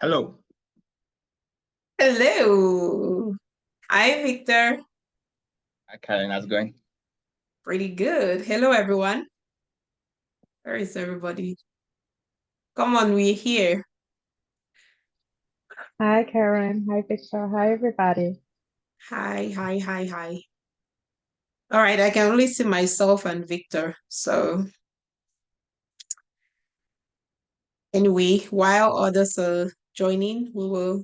Hello. Hello. Hi, Victor. Hi, Karen. How's it going? Pretty good. Hello, everyone. Where is everybody? Come on, we're here. Hi, Karen. Hi, Victor. Hi, everybody. Hi, hi, hi, hi. All right, I can only see myself and Victor. So, anyway, while others are joining, we'll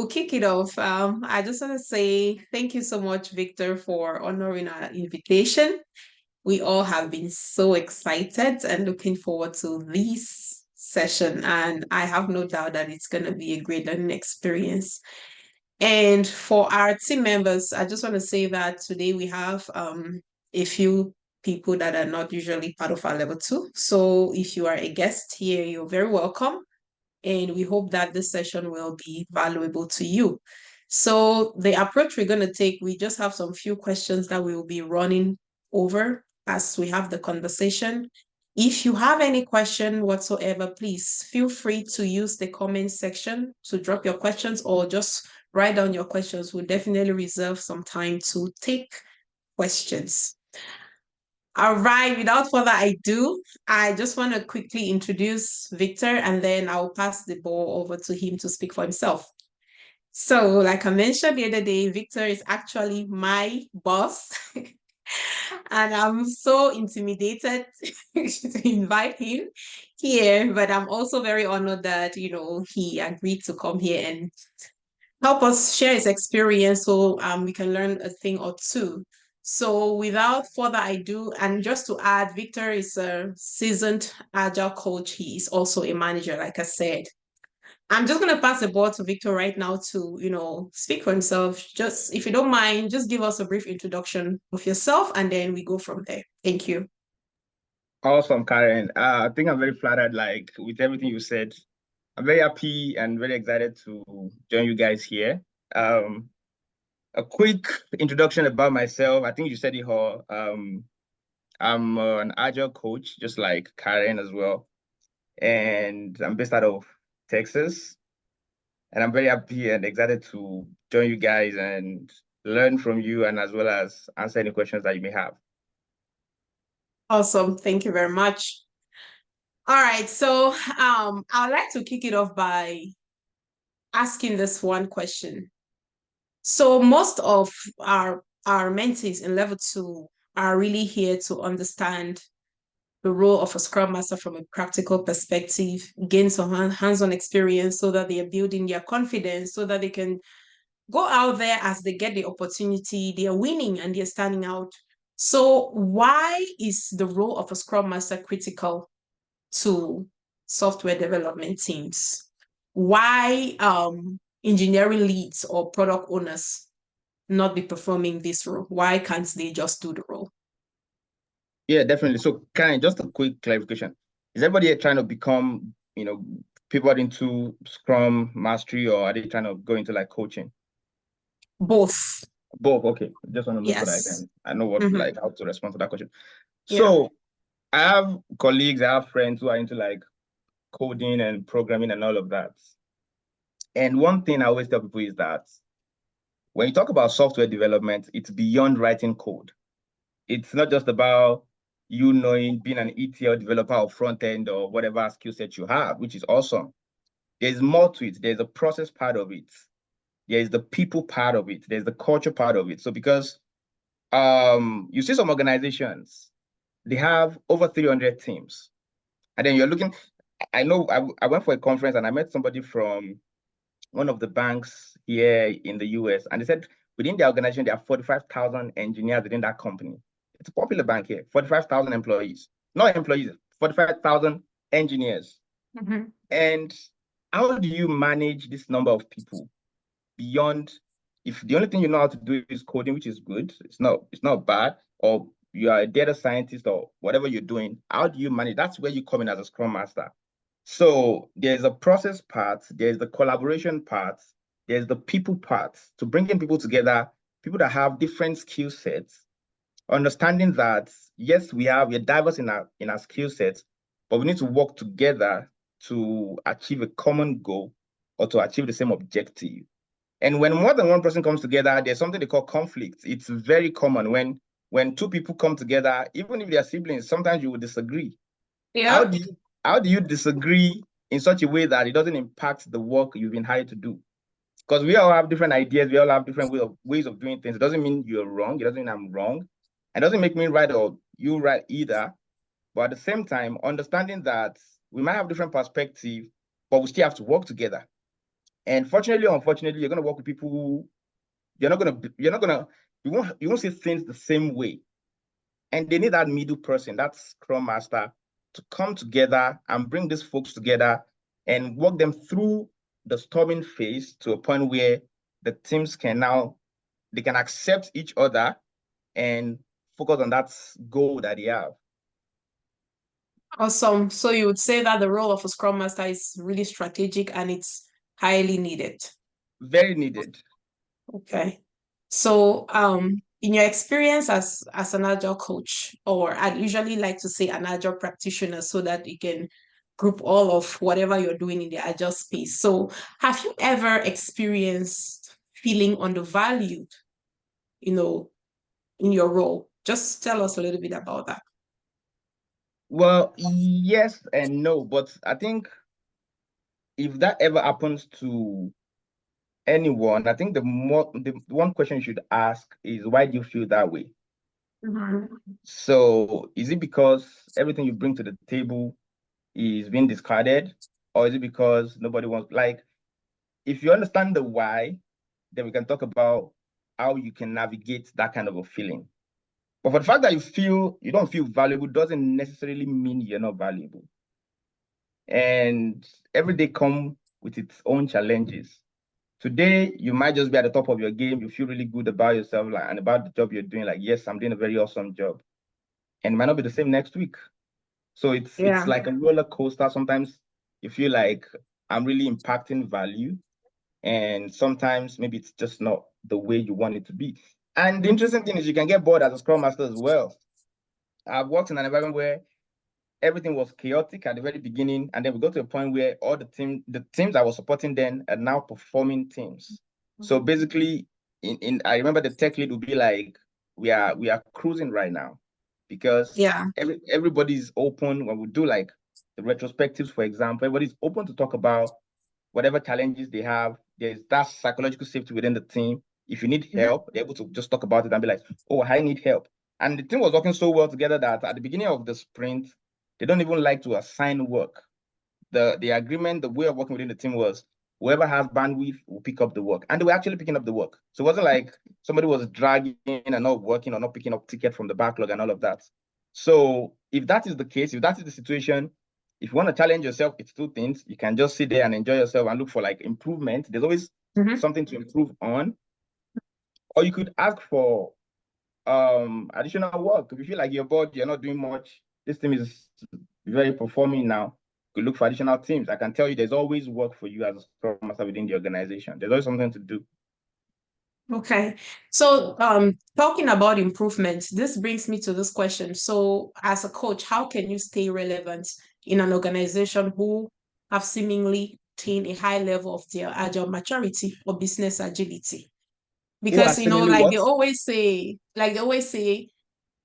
kick it off. I just want to say thank you so much, Victor, for honoring our invitation. We all have been so excited and looking forward to this session, and I have no doubt that it's going to be a great learning experience. And for our team members, I just want to say that today we have a few people that are not usually part of our level two. So if you are a guest here, you're very welcome. And we hope that this session will be valuable to you. So the approach we're going to take, we just have some few questions that we will be running over as we have the conversation. If you have any question whatsoever, please feel free to use the comment section to drop your questions or just write down your questions. We'll definitely reserve some time to take questions. All right, without further ado, I just want to quickly introduce Victor and then I'll pass the ball over to him to speak for himself. So, like I mentioned the other day, Victor is actually my boss. And I'm so intimidated to invite him here, but I'm also very honored that, he agreed to come here and help us share his experience so we can learn a thing or two. So without further ado, and just to add, Victor is a seasoned Agile coach. He is also a manager, like I said. I'm just going to pass the ball to Victor right now to, speak for himself. Just, if you don't mind, just give us a brief introduction of yourself and then we go from there. Thank you. Awesome, Karen. I think I'm very flattered, like with everything you said. I'm very happy and very excited to join you guys here. Um, a quick introduction about myself. I think you said it all. I'm an agile coach, just like Karen as well. And I'm based out of Texas. And I'm very happy and excited to join you guys and learn from you and as well as answer any questions that you may have. Awesome. Thank you very much. All right. So I'd like to kick it off by asking this one question. So most of our mentees in level two are really here to understand the role of a Scrum Master from a practical perspective, gain some hands-on experience so that they are building their confidence, so that they can go out there as they get the opportunity, they are winning and they're standing out. So why is the role of a Scrum Master critical to software development teams? Why engineering leads or product owners not be performing this role? Why can't they just do the role? Yeah, definitely. So, Karen, just a quick clarification. Is everybody here trying to become, pivot into Scrum Mastery, or are they trying to go into like coaching? Both. Both. Okay. Just want to know so that Yes. I know what Mhm. like how to respond to that question. Yeah. So I have colleagues, I have friends who are into like coding and programming and all of that. And one thing I always tell people is that when you talk about software development, it's beyond writing code. It's not just about you knowing being an ETL developer or front end or whatever skill set you have, which is awesome. There's more to it. There's a process part of it. There's the people part of it. There's the culture part of it. So because you see some organizations, they have over 300 teams. And then you're looking, I know I went for a conference and I met somebody from one of the banks here in the US, and they said within their organization, there are 45,000 engineers within that company. It's a popular bank here, 45,000 employees, not employees, 45,000 engineers. Mhm. And how do you manage this number of people beyond if the only thing you know how to do is coding, which is good, it's not bad, or you are a data scientist or whatever you're doing, how do you manage? That's where you come in as a Scrum Master. So there's a process part, there's the collaboration part, there's the people part to bringing people together, people that have different skill sets, understanding that yes, we're diverse in our skill sets, but we need to work together to achieve a common goal or to achieve the same objective. And when more than one person comes together, there's something they call conflict. It's very common when two people come together, even if they're siblings, sometimes you will disagree. Yeah. How do you disagree in such a way that it doesn't impact the work you've been hired to do? Because we all have different ideas, we all have different ways of doing things. It doesn't mean you're wrong, it doesn't mean I'm wrong. It doesn't make me right or you right either. But at the same time, understanding that we might have different perspectives, but we still have to work together. And fortunately or unfortunately, you're gonna work with people who you won't see things the same way. And they need that middle person, that Scrum Master, to come together and bring these folks together and walk them through the storming phase to a point where the teams can accept each other and focus on that goal that they have. Awesome. So you would say that the role of a Scrum Master is really strategic and it's highly needed. Very needed. Okay. So in your experience as an Agile coach, or I'd usually like to say an Agile practitioner so that you can group all of whatever you're doing in the Agile space. So have you ever experienced feeling undervalued, in your role? Just tell us a little bit about that. Well, yes and no, but I think if that ever happens to anyone, I think the one question you should ask is, why do you feel that way? Mm-hmm. So is it because everything you bring to the table is being discarded, or is it because nobody wants, like, if you understand the why, then we can talk about how you can navigate that kind of a feeling. But for the fact that you don't feel valuable doesn't necessarily mean you're not valuable. And every day comes with its own challenges. Today, you might just be at the top of your game. You feel really good about yourself and about the job you're doing. Like, yes, I'm doing a very awesome job. And it might not be the same next week. So it's like a roller coaster. Sometimes you feel like I'm really impacting value. And sometimes maybe it's just not the way you want it to be. And the interesting thing is you can get bored as a Scrum Master as well. I've worked in an environment where everything was chaotic at the very beginning, and then we got to a point where all the teams I was supporting then are now performing teams. So basically, I remember the tech lead would be like, we are cruising right now, because everybody's open. When we do like the retrospectives, for example, everybody's open to talk about whatever challenges they have. There's that psychological safety within the team. If you need help, they're able to just talk about it and be like, oh, I need help. And the team was working so well together that at the beginning of the sprint, they don't even like to assign work. The agreement, the way of working within the team was whoever has bandwidth will pick up the work. And they were actually picking up the work. So it wasn't like somebody was dragging and not working or not picking up ticket from the backlog and all of that. So if that is the case, if that is the situation, if you want to challenge yourself, it's two things. You can just sit there and enjoy yourself and look for like improvement. There's always something to improve on. Or you could ask for additional work. If you feel like you're bored, you're not doing much, this team is very performing now, you could look for additional teams. I can tell you there's always work for you as a Scrum Master within the organization. There's always something to do. Okay. So talking about improvement, this brings me to this question. So as a coach, how can you stay relevant in an organization who have seemingly attained a high level of their agile maturity or business agility? Because like they always say,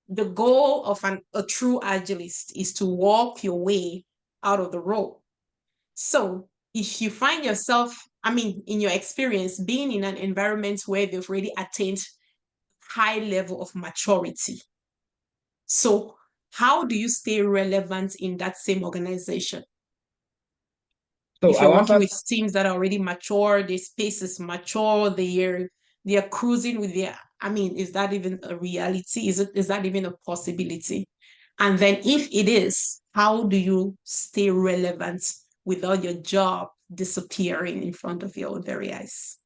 the goal of a true agilist is to walk your way out of the role. So if you find yourself, in your experience, being in an environment where they've already attained high level of maturity, so how do you stay relevant in that same organization? So if you're working with teams that are already mature, their space is mature, they are cruising with their, is that even a reality? Is that even a possibility? And then if it is, how do you stay relevant without your job disappearing in front of your very eyes?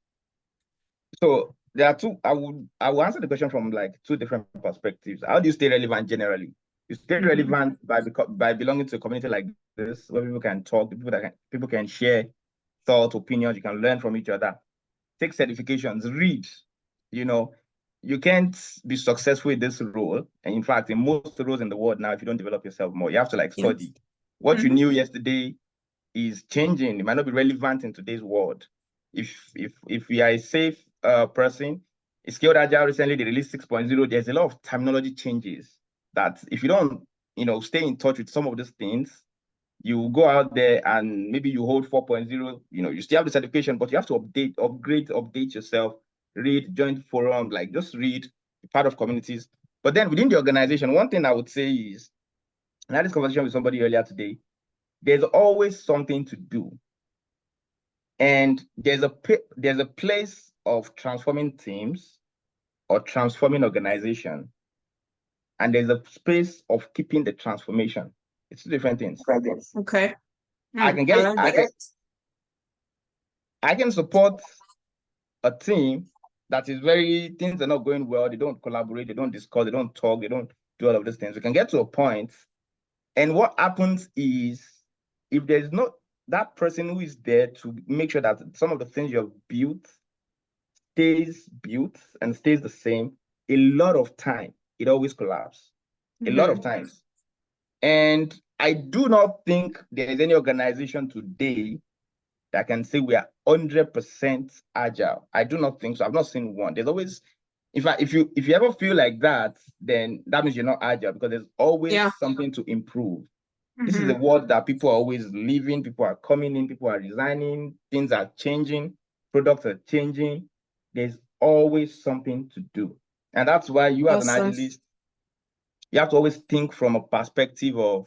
So there are two, I will answer the question from like two different perspectives. How do you stay relevant generally? You stay relevant by belonging to a community like this, where people can talk, people can share thoughts, opinions, you can learn from each other. Take certifications, read. You can't be successful in this role. And in fact, in most roles in the world now, if you don't develop yourself more, you have to like study. What you knew yesterday, is changing. It might not be relevant in today's world. If we are a safe person, Scaled Agile recently they released 6.0. There's a lot of terminology changes that if you don't, stay in touch with some of these things, you go out there and maybe you hold 4.0, you still have the certification, but you have to update yourself, read, join forum, like just read, be part of communities. But then within the organization, one thing I would say is, I had this conversation with somebody earlier today, there's always something to do. And there's a place of transforming teams or transforming organization. And there's a space of keeping the transformation. It's two different things. Okay. I can support a team that is things are not going well. They don't collaborate, they don't discuss, they don't talk, they don't do all of these things. We can get to a point, and what happens is, if there's not that person who is there to make sure that some of the things you have built stays built and stays the same, a lot of time, it always collapses. A lot of times. And I do not think there is any organization today that can say we are 100% agile. I do not think so. I've not seen one. There's always, in fact, if you ever feel like that, then that means you're not agile, because there's always something to improve. This is a world that people are always leaving, people are coming in, people are resigning, things are changing, products are changing. There's always something to do. And that's why you as an agilist, you have to always think from a perspective of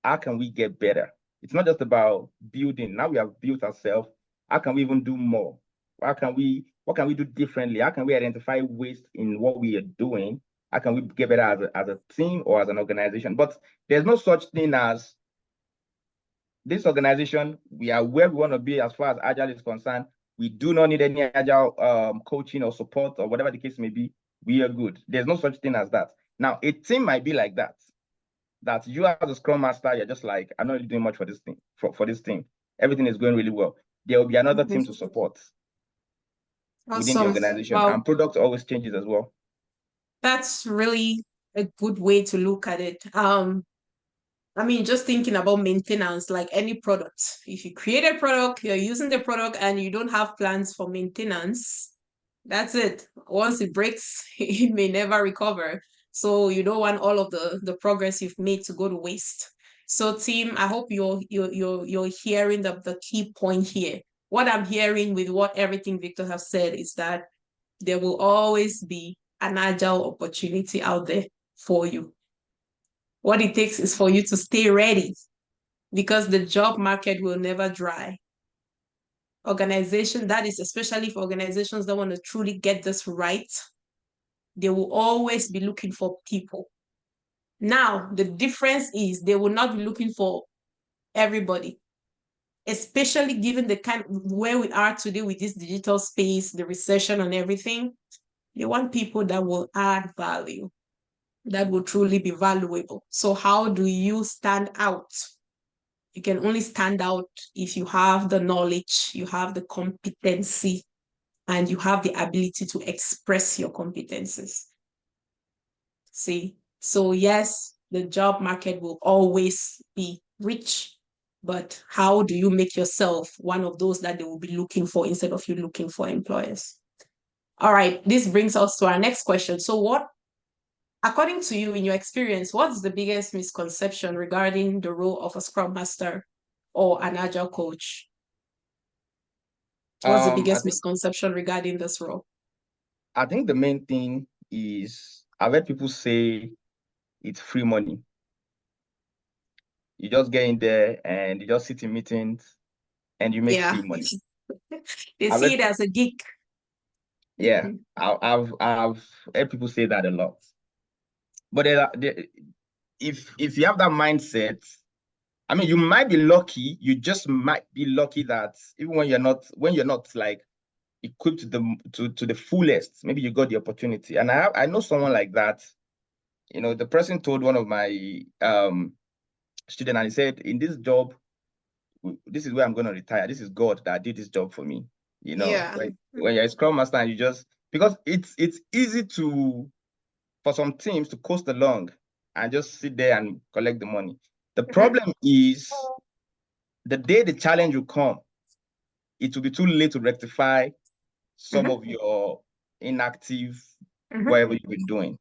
how can we get better? It's not just about building. Now we have built ourselves. How can we even do more? What can we do differently? How can we identify waste in what we are doing? How can we get better as a team or as an organization? But there's no such thing as this organization. We are where we want to be as far as Agile is concerned. We do not need any Agile coaching or support or whatever the case may be. We are good. There's no such thing as that. Now, a team might be like that. That you as a Scrum Master, you're just like, I'm not really doing much for this thing, for this team. Everything is going really well. There will be another team to support within the organization. Wow. And product always changes as well. That's really a good way to look at it. I mean, just thinking about maintenance, like any product. If you create a product, you're using the product and you don't have plans for maintenance, that's it. Once it breaks, it may never recover. So you don't want all of the progress you've made to go to waste. So team, I hope you're hearing the key point here. What I'm hearing with what everything Victor has said is that there will always be an agile opportunity out there for you. What it takes is for you to stay ready, because the job market will never dry. Organization, that is especially for organizations that want to truly get this right, they will always be looking for people. Now, the difference is they will not be looking for everybody, especially given the kind where we are today with this digital space, the recession and everything. They want people that will add value, that will truly be valuable. So how do you stand out? You can only stand out if you have the knowledge, you have the competency, and you have the ability to express your competencies. See, so yes, the job market will always be rich, but how do you make yourself one of those that they will be looking for instead of you looking for employers? All right, this brings us to our next question. So what, according to you, in your experience, what's the biggest misconception regarding the role of a Scrum Master or an Agile Coach? What's the biggest misconception regarding this role? I think the main thing is, I've heard people say it's free money. You just get in there and you just sit in meetings and you make free money. They see it as a gig. Yeah, I've heard people say that a lot. But if you have that mindset, I mean, you might be lucky. You just might be lucky that even when you're not like equipped to the fullest, maybe you got the opportunity. And I know someone like that. The person told one of my students, and he said, in this job, this is where I'm going to retire. This is God that did this job for me. Yeah. When you're a Scrum Master and you just, because it's easy for some teams to coast along and just sit there and collect the money. The problem is the day the challenge will come, it will be too late to rectify some of your inactive, whatever you've been doing.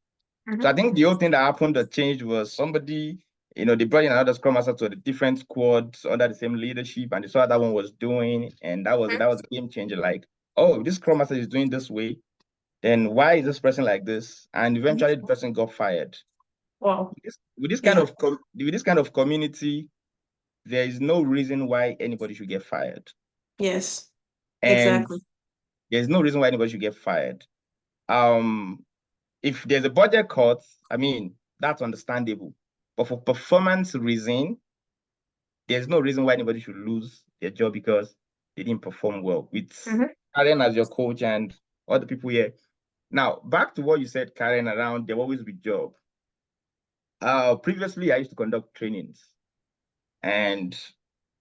So I think the whole thing that happened that changed was somebody, they brought in another Scrum Master to a different squad under the same leadership, and they saw that one was doing, and that was a game changer. Like, oh, this Scrum Master is doing this way, then why is this person like this? And eventually the person got fired. Wow. With this kind of community, there is no reason why anybody should get fired. Yes. And exactly. there's no reason why anybody should get fired. If there's a budget cut, I mean, that's understandable. But for performance reason, there's no reason why anybody should lose their job because they didn't perform well. With Karen as your coach and other people here. Now, back to what you said, Karen, around there will always be job. Previously, I used to conduct trainings. And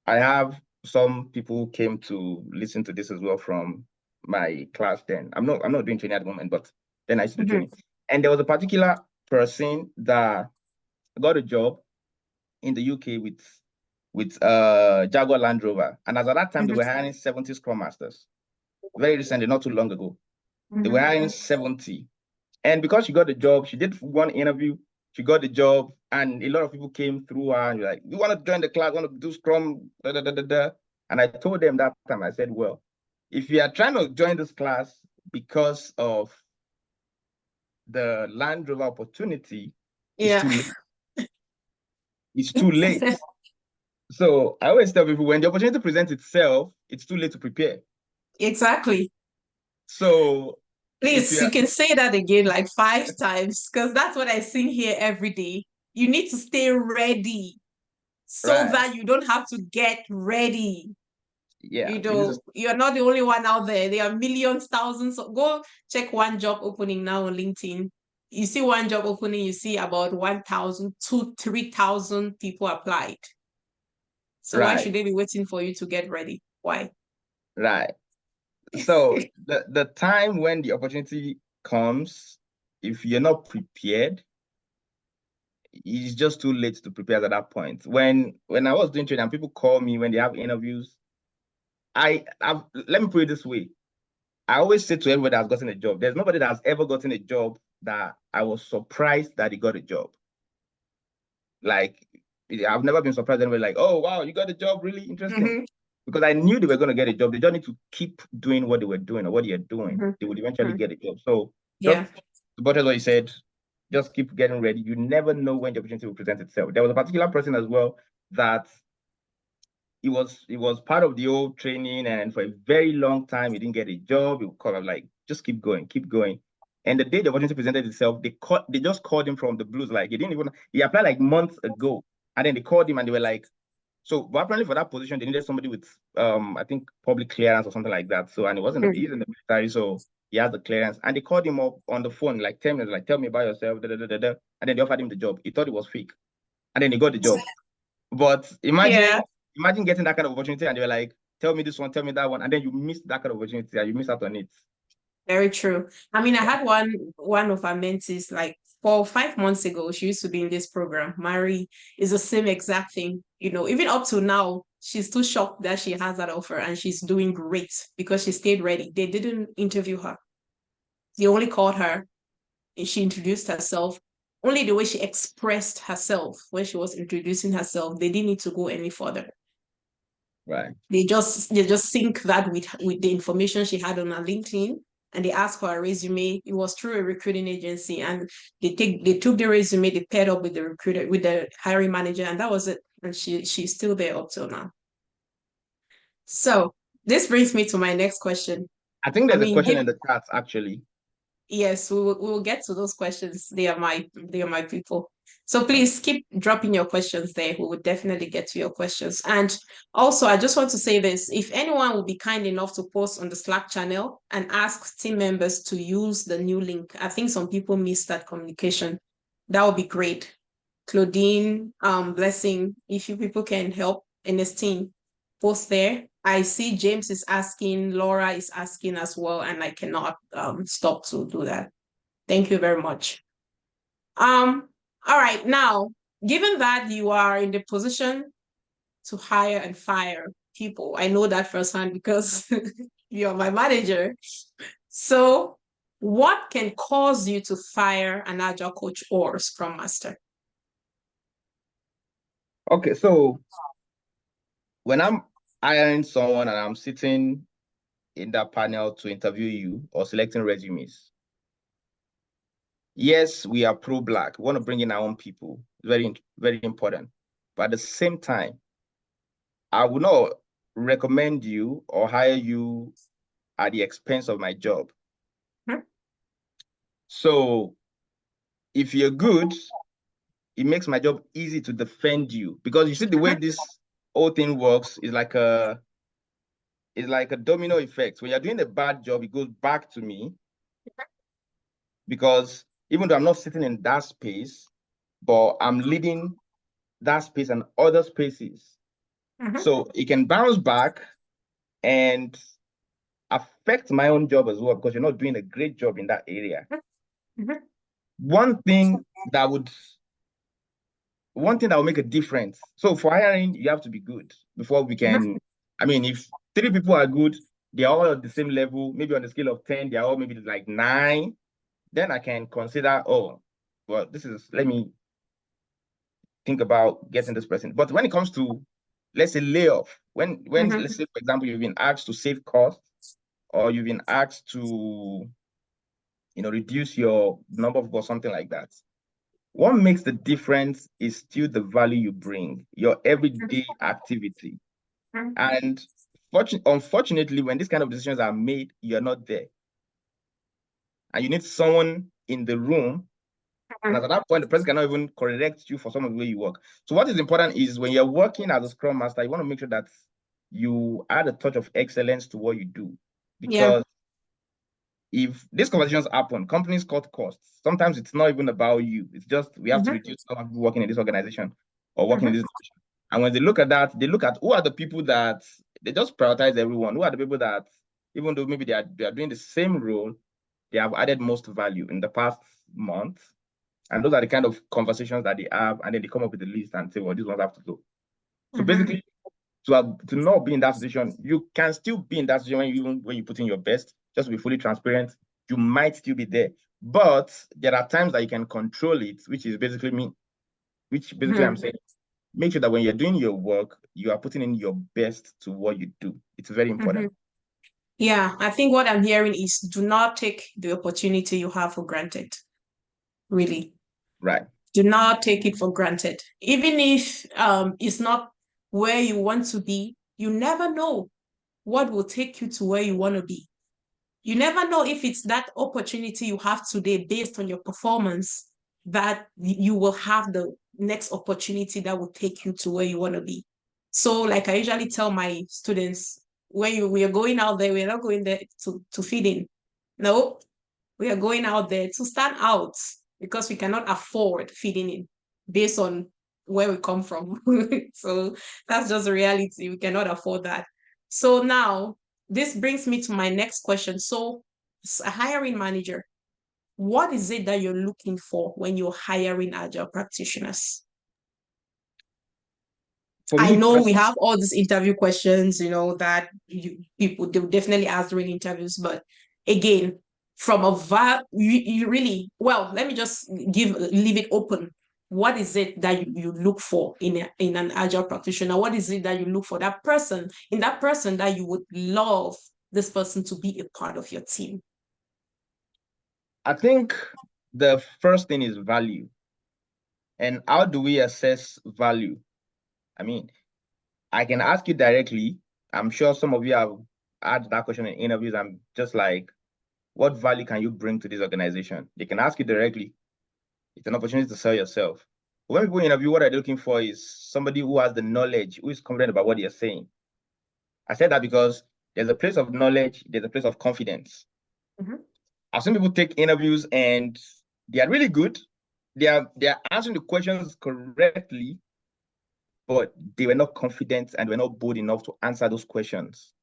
I have some people who came to listen to this as well from my class then. I'm not doing training at the moment, but then I used to do training. And there was a particular person that got a job in the UK with Jaguar Land Rover. And as at that time, they were hiring 70 Scrum Masters. Very recently, not too long ago. They were hiring 70. And because she got the job, she did one interview, she got the job, and a lot of people came through her and were like, you want to join the class, want to do Scrum, da, da, da, da, da. And I told them that time, I said, well, if you are trying to join this class because of the Land Rover opportunity, it's too late. It's too late. So I always tell people when the opportunity presents itself, it's too late to prepare. Exactly. So please, you can say that again like 5 times because that's what I sing here every day. You need to stay ready so that you don't have to get ready. Yeah. You're not the only one out there. There are millions, thousands. Go check one job opening now on LinkedIn. You see one job opening, you see about 1,000, 2,000, 3,000 people applied. So why should they be waiting for you to get ready? Why? Right. So the time when the opportunity comes, if you're not prepared, it's just too late to prepare at that point. When I was doing training and people call me when they have interviews, let me put it this way. I always say to everybody that's gotten a job, there's nobody that's ever gotten a job that I was surprised that he got a job. Like, I've never been surprised anybody like, oh, wow, you got a job, really interesting. Because I knew they were going to get a job. They just need to keep doing what they were doing or what you're doing. They would eventually get a job. So just to buttress what you said, just keep getting ready. You never know when the opportunity will present itself. There was a particular person as well that he was part of the old training, and for a very long time he didn't get a job. He would call him like, just keep going. And the day the opportunity presented itself, they just called him from the blues. Like he applied like months ago, and then they called him and they were like, but apparently for that position they needed somebody with I think public clearance or something like that. So and he's in the military, so he has the clearance. And they called him up on the phone like 10 minutes, like, tell me about yourself, da, da, da, da, da. And then they offered him the job. He thought it was fake, and then he got the job. But imagine getting that kind of opportunity and they're like, tell me this one, tell me that one, and then you miss that kind of opportunity and you miss out on it. Very true. I mean, I had one of our mentees like 4 or 5 months ago. She used to be in this program. Mary is the same exact thing. Even up to now, she's too shocked that she has that offer and she's doing great because she stayed ready. They didn't interview her. They only called her and she introduced herself. Only the way she expressed herself when she was introducing herself, they didn't need to go any further. Right. They just sync that with the information she had on her LinkedIn, and they asked for a resume. It was through a recruiting agency, and they took the resume, they paired up with the recruiter, with the hiring manager, and that was it. And she's still there up till now. So this brings me to my next question. I think there's a question in the chat actually. Yes, we will get to those questions. They are my people. So please keep dropping your questions there. We will definitely get to your questions. And also, I just want to say this. If anyone will be kind enough to post on the Slack channel and ask team members to use the new link, I think some people missed that communication. That would be great. Claudine, Blessing, if you people can help Ernestine, post there. I see James is asking, Laura is asking as well, and I cannot stop to do that. Thank you very much. All right, now, given that you are in the position to hire and fire people. I know that firsthand because you're my manager. So, what can cause you to fire an Agile coach or Scrum Master? Okay, so when I'm hiring someone and I'm sitting in that panel to interview you or selecting resumes, yes, we are pro-Black. We want to bring in our own people. Very, very important. But at the same time, I would not recommend you or hire you at the expense of my job. Hmm? So if you're good, it makes my job easy to defend you, because you see the way this whole thing works is like a domino effect. When you're doing a bad job, it goes back to me, because even though I'm not sitting in that space, but I'm leading that space and other spaces. So it can bounce back and affect my own job as well, because you're not doing a great job in that area. One thing that will make a difference. So for hiring, you have to be good before we can. I mean, if 3 people are good, they're all at the same level, maybe on the scale of 10, they're all maybe like 9, then I can consider, oh, well, let me think about getting this person. But when it comes to, let's say, layoff, when let's say, for example, you've been asked to save costs, or you've been asked to, reduce your number of or something like that. What makes the difference is still the value you bring, your everyday activity. And unfortunately, when these kind of decisions are made, you're not there. And you need someone in the room. And at that point, the person cannot even correct you for some of the way you work. So what is important is, when you're working as a Scrum Master, you want to make sure that you add a touch of excellence to what you do. Because if these conversations happen, companies cut costs. Sometimes it's not even about you. It's just, we have to reduce the number of people working in this organization or working in this organization. And when they look at that, they look at who are the people that they just prioritize everyone. Who are the people that, even though maybe they are doing the same role, they have added most value in the past month. And those are the kind of conversations that they have, and then they come up with a list and say, well, these ones have to go. So basically, to not be in that situation, you can still be in that situation when you put in your best, just to be fully transparent. You might still be there, but there are times that you can control it, which is basically I'm saying, make sure that when you're doing your work, you are putting in your best to what you do. It's very important. Yeah, I think what I'm hearing is, do not take the opportunity you have for granted. Really. Right. Do not take it for granted. Even if it's not where you want to be, you never know what will take you to where you want to be. You never know if it's that opportunity you have today based on your performance that you will have the next opportunity that will take you to where you want to be. So like I usually tell my students, when we are going out there, we're not going there to fit in. No, we are going out there to stand out, because we cannot afford fitting in based on where we come from. So that's just the reality. We cannot afford that. So now this brings me to my next question. So, as a hiring manager, what is it that you're looking for when you're hiring Agile practitioners? I know we have all these interview questions, that people they will definitely ask during interviews, but again, from you really, well, let me just leave it open. What is it that you look for in an Agile practitioner? What is it that you look for that person that you would love this person to be a part of your team? I think the first thing is value. And how do we assess value? I mean, I can ask you directly. I'm sure some of you have had that question in interviews. I'm just like, what value can you bring to this organization? They can ask you directly. It's an opportunity to sell yourself. When people interview, what they're looking for is somebody who has the knowledge, who is confident about what they're saying. I said that because there's a place of knowledge, there's a place of confidence. I've seen people take interviews and they are really good. They are answering the questions correctly, but they were not confident and were not bold enough to answer those questions.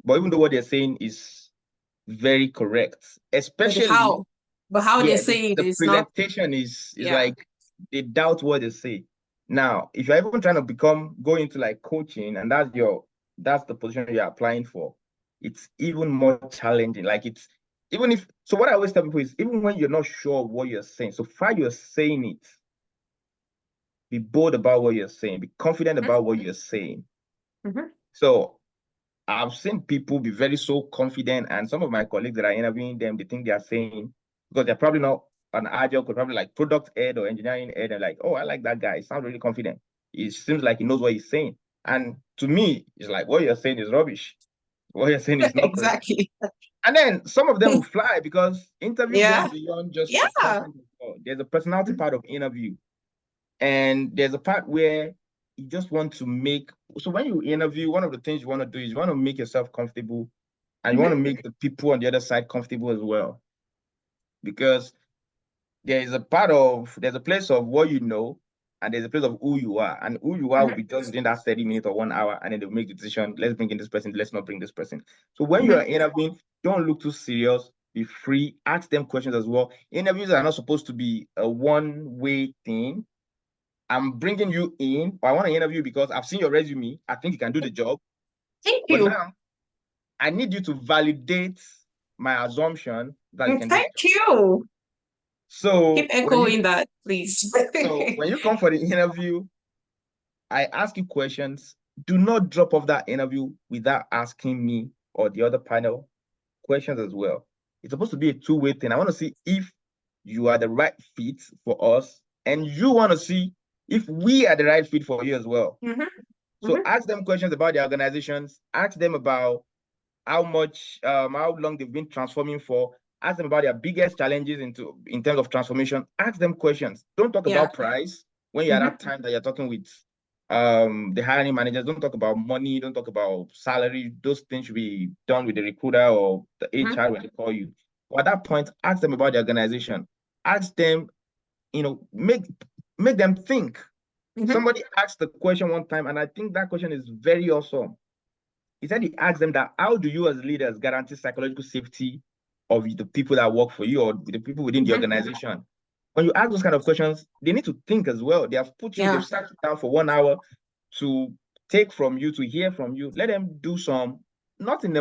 But even though what they're saying is very correct, especially but how they say it the is not. presentation is like they doubt what they say. Now, if you're even trying to go into like coaching, and that's the position you're applying for, it's even more challenging. Like so what I always tell people is, even when you're not sure of what you're saying, so far you're saying it, be bold about what you're saying, be confident about what you're saying. So I've seen people be very so confident, and some of my colleagues that are interviewing them, they think they are saying, because they're probably not an agile could probably like product head or engineering head, and like, oh, I like that guy. He sounds really confident. It seems like he knows what he's saying. And to me, it's like, what you're saying is rubbish. What you're saying is not correct. Exactly. And then some of them will fly, because interview Yeah. goes beyond just Yeah. content. There's a personality part of interview. And there's a part where you just want to make, so when you interview, one of the things you want to do is you want to make yourself comfortable, and you want to make the people on the other side comfortable as well. Because there's a place of what you know, and there's a place of who you are. And who you are will be just within that 30 minutes or 1 hour, and then they'll make the decision, let's bring in this person, let's not bring this person. So when you're interviewing, don't look too serious, be free, ask them questions as well. Interviews are not supposed to be a one-way thing. I'm bringing you in, or I want to interview you because I've seen your resume. I think you can do the job. Thank But you. now, I need you to validate my assumption that you can do the Thank job. you. So Keep echoing that, please. so when you come for the interview, I ask you questions. Do not drop off that interview without asking me or the other panel questions as well. It's supposed to be a two-way thing. I want to see if you are the right fit for us, and you want to see if we are the right fit for you as well. So ask them questions about their organizations. Ask them about how long they've been transforming for. Ask them about their biggest challenges in terms of transformation. Ask them questions. Don't talk about price when you're at that time that you're talking with the hiring managers. Don't talk about money. Don't talk about salary. Those things should be done with the recruiter or the HR when they call you. But at that point, ask them about the organization. Ask them, make them think. Somebody asked the question one time, and I think that question is very awesome. He said he asked them that, how do you as leaders guarantee psychological safety of the people that work for you or the people within the organization? When you ask those kind of questions, they need to think as well. They have they've sat you down for 1 hour to take from you, to hear from you. Let them do some, not in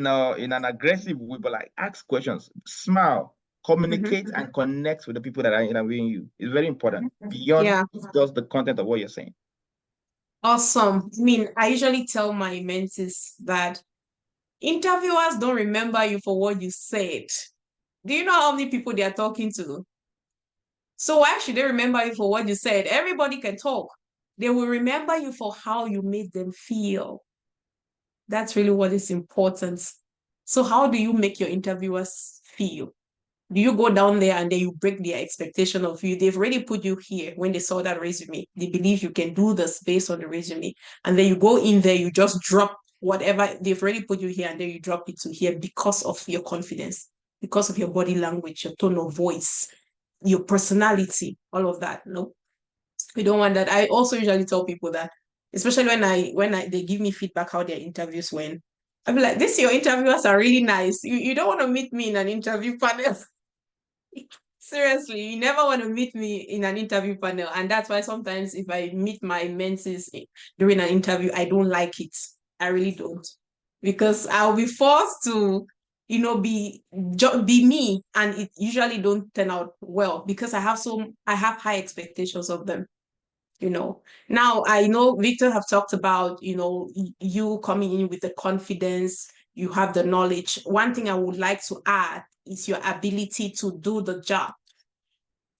an aggressive way, but like ask questions, smile, communicate, and connect with the people that are interviewing you. It's very important beyond just the content of what you're saying. Awesome. I mean, I usually tell my mentees that interviewers don't remember you for what you said. Do you know how many people they are talking to? So why should they remember you for what you said? Everybody can talk. They will remember you for how you made them feel. That's really what is important. So how do you make your interviewers feel? Do you go down there and then you break their expectation of you? They've already put you here when they saw that resume. They believe you can do this based on the resume. And then you go in there, you just drop whatever they've already put you here, and then you drop it to here because of your confidence, because of your body language, your tone of voice, your personality, all of that. No, we don't want that. I also usually tell people that, especially when they give me feedback how their interviews went. I'll be like, this your interviewers are really nice. You don't want to meet me in an interview panel. Seriously, you never want to meet me in an interview panel. And that's why sometimes if I meet my mentees during an interview, I don't like it. I really don't. Because I'll be forced to, be me. And it usually don't turn out well because I have high expectations of them. Now I know Victor have talked about, you coming in with the confidence, you have the knowledge. One thing I would like to add is your ability to do the job,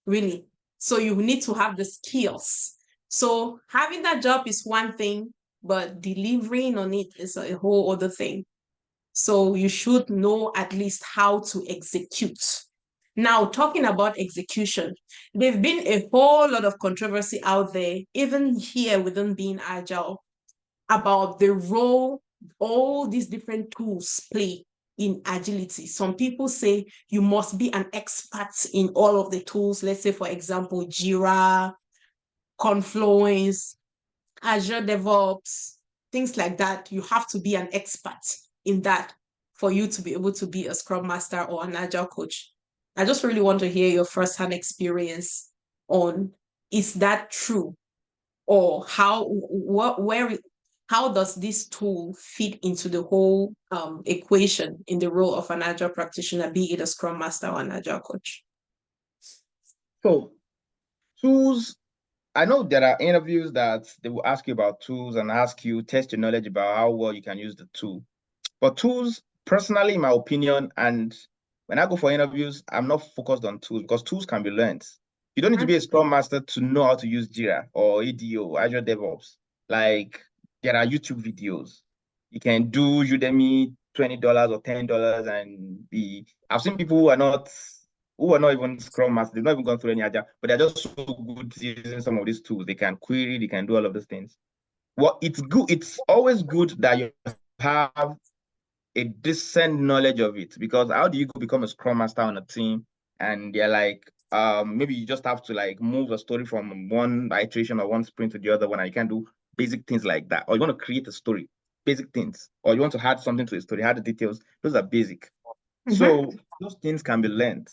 really. So you need to have the skills. So having that job is one thing, but delivering on it is a whole other thing. So you should know at least how to execute. Now, talking about execution, there's been a whole lot of controversy out there, even here within Being Agile, about the role all these different tools play in agility. Some people say you must be an expert in all of the tools. Let's say, for example, Jira, Confluence, Azure DevOps, things like that. You have to be an expert in that for you to be able to be a Scrum Master or an Agile Coach. I just really want to hear your firsthand experience on is that true? Or how does this tool fit into the whole equation in the role of an Agile practitioner, be it a Scrum Master or an Agile coach? So tools, I know there are interviews that they will ask you about tools and ask you, test your knowledge about how well you can use the tool. But tools, personally, in my opinion, and when I go for interviews, I'm not focused on tools because tools can be learned. You don't need to be a Scrum Master to know how to use Jira or ADO, Azure DevOps. Like, there are YouTube videos. You can do Udemy $20 or $10 and be. I've seen people who are not even Scrum Masters, they've not even gone through any Agile, but they're just so good using some of these tools. They can query, they can do all of those things. Well, it's good. It's always good that you have a decent knowledge of it, because how do you go become a Scrum Master on a team and they're like, maybe you just have to like move a story from one iteration or one sprint to the other one, and you can do basic things like that, or you want to create a story, basic things, or you want to add something to a story, add the details. Those are basic. So those things can be learned,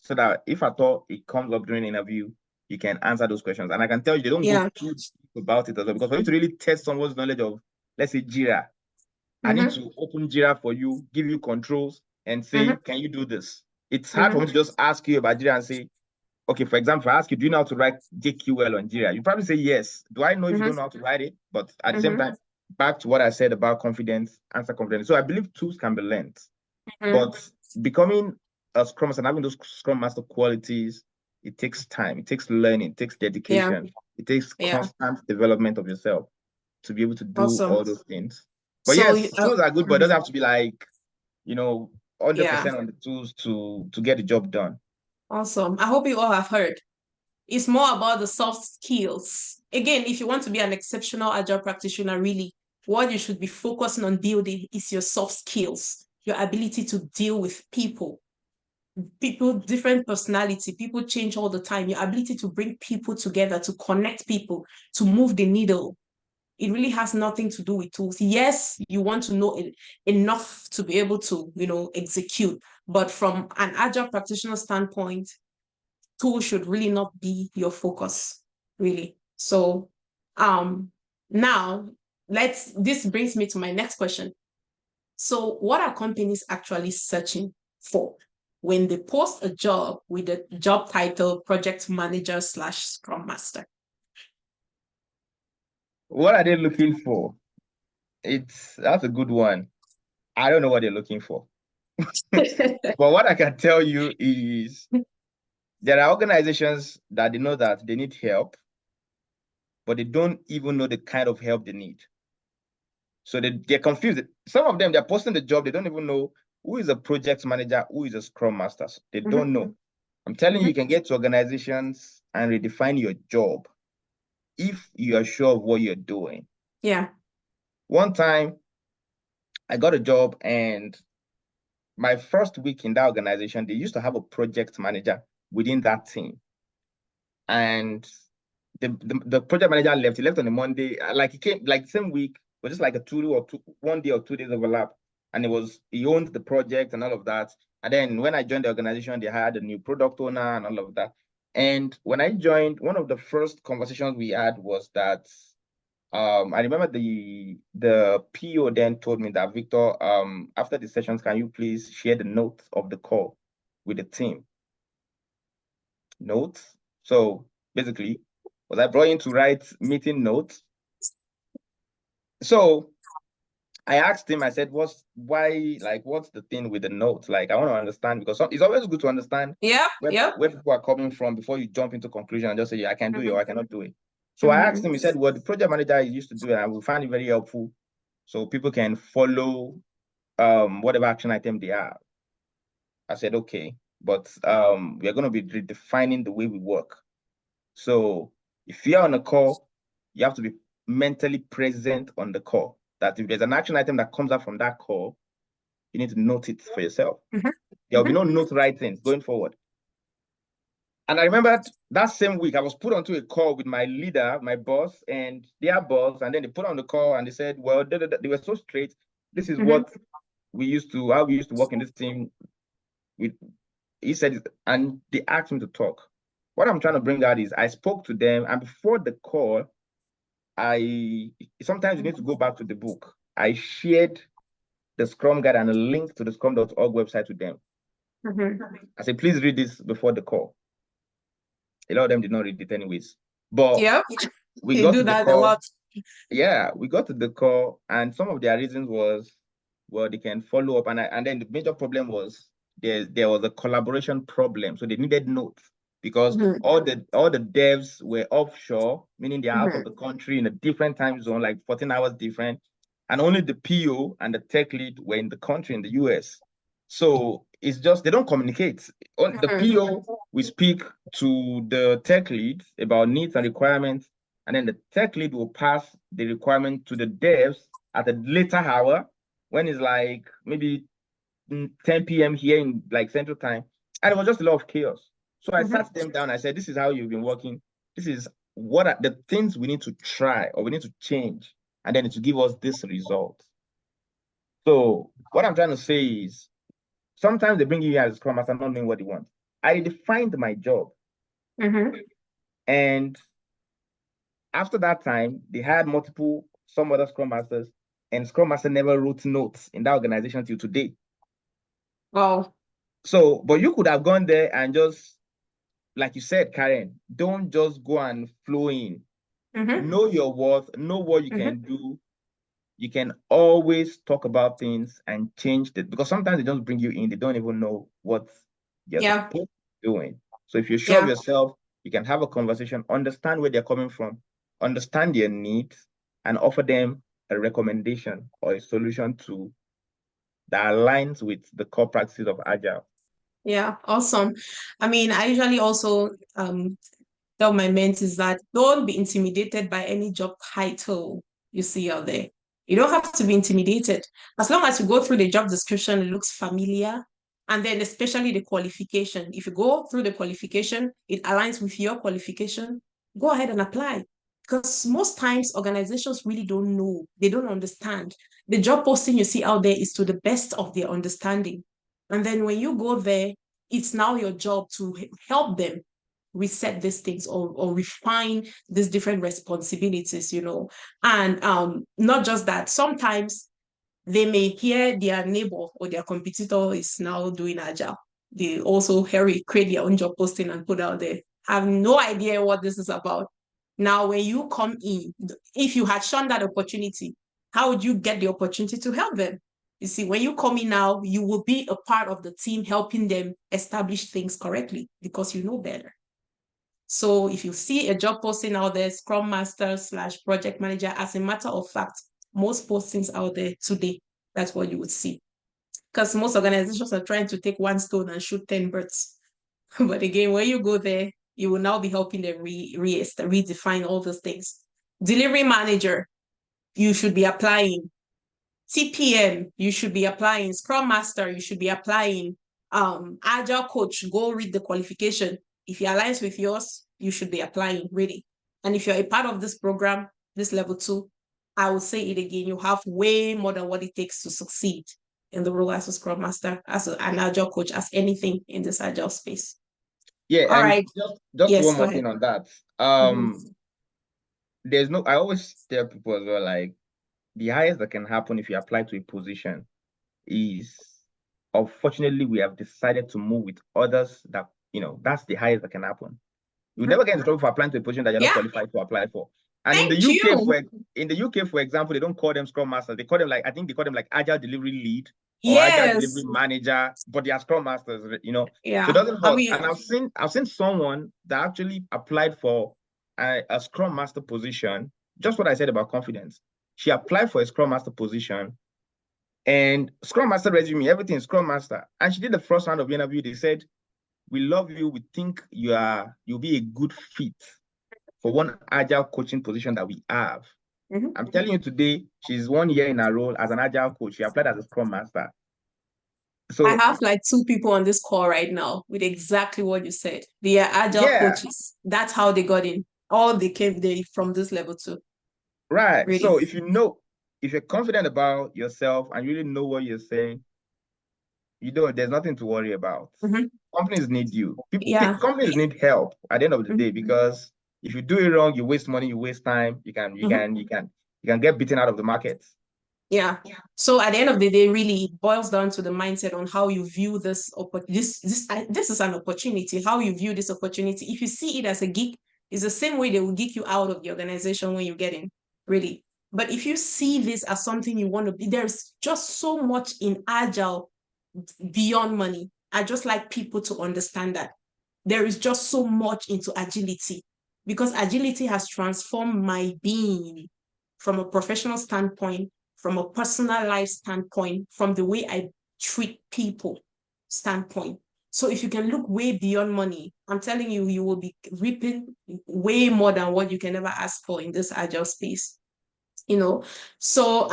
so that if at all it comes up during an interview, you can answer those questions. And I can tell you, they don't go too deep about it as well, because for you to really test someone's knowledge of, let's say, Jira, I need to open Jira for you, give you controls, and say, can you do this? It's hard for me to just ask you about Jira and say, okay, for example, if I ask you, do you know how to write JQL on Jira? You probably say yes. Do I know if you don't know how to write it? But at the same time, back to what I said about confidence, answer confidence. So I believe tools can be learned. But becoming a Scrum Master and having those Scrum Master qualities, it takes time, it takes learning, it takes dedication, it takes constant development of yourself to be able to do all those things. But So yes, tools are good, but it doesn't have to be like, 100% on the tools to get the job done. Awesome. I hope you all have heard. It's more about the soft skills. Again, if you want to be an exceptional Agile practitioner, really, what you should be focusing on building is your soft skills, your ability to deal with people, different personality, people change all the time, your ability to bring people together, to connect people, to move the needle. It really has nothing to do with tools. Yes, you want to know enough to be able to, execute. But from an Agile practitioner standpoint, tools should really not be your focus, really. So now this brings me to my next question. So what are companies actually searching for when they post a job with the job title project manager / Scrum Master? What are they looking for? That's a good one. I don't know what they're looking for. But what I can tell you is there are organizations that they know that they need help, but they don't even know the kind of help they need. So they're confused. Some of them, they're posting the job, they don't even know who is a project manager, who is a Scrum Master. They don't know. I'm telling you, you can get to organizations and redefine your job if you are sure of what you're doing. Yeah. One time, I got a job, and my first week in that organization, they used to have a project manager within that team. And the project manager left. He left on a Monday. Like, he came like the same week, but just like 1 day or 2 days overlap. And he owned the project and all of that. And then when I joined the organization, they had a new product owner and all of that. And when I joined, one of the first conversations we had was that I remember the PO then told me that, Victor, after the sessions, can you please share the notes of the call with the team? Notes. So basically, was I brought in to write meeting notes? So I asked him, I said, what's the thing with the notes? Like, I want to understand, because it's always good to understand where people are coming from before you jump into conclusion and just say, yeah, I can do it or I cannot do it. So I asked him, he said, well, the project manager used to do it, and we find it very helpful so people can follow whatever action item they have. I said, okay, but we're going to be redefining the way we work. So if you're on a call, you have to be mentally present on the call. That if there's an action item that comes out from that call, you need to note it for yourself. There will be no note writing going forward. And I remember that same week, I was put onto a call with my leader, my boss, and their boss. And then they put on the call and they said, well, they were so straight. This is what how we used to work in this team. He said, and they asked me to talk. what I'm trying to bring out is I spoke to them, and before the call, sometimes you need to go back to the book. I shared the Scrum Guide and a link to the scrum.org website to them. I said, please read this before the call. A lot of them did not read it anyways. But Yep. we They got do to the that a call. lot. Yeah, we got to the call, and some of their reasons was, well, they can follow up, and then the major problem was there was a collaboration problem, so they needed notes because all the devs were offshore, meaning they're out of the country in a different time zone, like 14 hours different, and only the PO and the tech lead were in the country in the US. So it's just they don't communicate. On the PO, we speak to the tech lead about needs and requirements, and then the tech lead will pass the requirement to the devs at a later hour when it's like maybe 10 p.m. here in like Central Time. And it was just a lot of chaos. So I sat them down. I said, this is how you've been working. This is what are the things we need to try or we need to change. And then it will give us this result. So what I'm trying to say is sometimes they bring you here as a Scrum Master not knowing what they want. I defined my job. And after that time, they had some other Scrum Masters, and Scrum Master never wrote notes in that organization till today. Wow. So, but you could have gone there and just, like you said, Karen, don't just go and flow in. Know your worth, know what you can do. You can always talk about things and change it, because sometimes they just bring you in, they don't even know what you're supposed to be doing. So if you're sure of yourself, you can have a conversation, understand where they're coming from, understand their needs, and offer them a recommendation or a solution that aligns with the core practices of Agile. Yeah, awesome. I mean, I usually also tell my mentees that don't be intimidated by any job title you see out there. You don't have to be intimidated. As long as you go through the job description, it looks familiar. And then especially the qualification. If you go through the qualification, it aligns with your qualification, go ahead and apply. Because most times organizations really don't know. They don't understand. The job posting you see out there is to the best of their understanding. And then when you go there, it's now your job to help them reset these things or refine these different responsibilities, And not just that, sometimes they may hear their neighbor or their competitor is now doing Agile. They also create their own job posting and put out there. Have no idea what this is about. Now, when you come in, if you had shown that opportunity, how would you get the opportunity to help them? You see, when you come in now, you will be a part of the team helping them establish things correctly because you know better. So if you see a job posting out there, Scrum Master / project manager, as a matter of fact, most postings out there today, that's what you would see. Because most organizations are trying to take one stone and shoot 10 birds. But again, when you go there, you will now be helping them redefine all those things. Delivery manager, you should be applying. TPM, you should be applying. Scrum Master, you should be applying. Agile Coach, go read the qualification. If it aligns with yours, you should be applying, really. And if you're a part of this program, this level 2, I will say it again, you have way more than what it takes to succeed in the role as a Scrum Master, as an Agile Coach, as anything in this Agile space. Yeah, all right. Just yes, one more thing on that. I always tell people as well, like, the highest that can happen if you apply to a position is, unfortunately, we have decided to move with others that, that's the highest that can happen. You'll never get into trouble for applying to a position that you're not qualified to apply for. And in the UK, for example, they don't call them Scrum Masters. They call them like Agile Delivery Lead or Agile Delivery Manager, but they are Scrum Masters, So it doesn't hurt. And I've seen someone that actually applied for a Scrum Master position, just what I said about confidence. She applied for a Scrum Master position, and Scrum Master resume, everything is Scrum Master. And she did the first round of the interview. They said, we love you. We think you'll be a good fit for one Agile coaching position that we have. I'm telling you today, she's 1 year in a role as an Agile coach. She applied as a Scrum Master. So I have like 2 people on this call right now with exactly what you said. They are Agile coaches. That's how they got in. All they came from this level 2. Right. Really. So if you're confident about yourself and you really know what you're saying, there's nothing to worry about. Mhm. Companies need you. Yeah. Companies need help at the end of the day, Mhm. because if you do it wrong, you waste money, you waste time, you can get beaten out of the market. Yeah. So at the end of the day, really it boils down to the mindset on how you view this this is an opportunity, how you view this opportunity. If you see it as a gig, it's the same way they will geek you out of the organization when you get in, really. But if you see this as something you want to be, there's just so much in Agile beyond money. I just like people to understand that there is just so much into agility, because agility has transformed my being from a professional standpoint, from a personal life standpoint, from the way I treat people standpoint. So if you can look way beyond money, I'm telling you, you will be reaping way more than what you can ever ask for in this agile space. So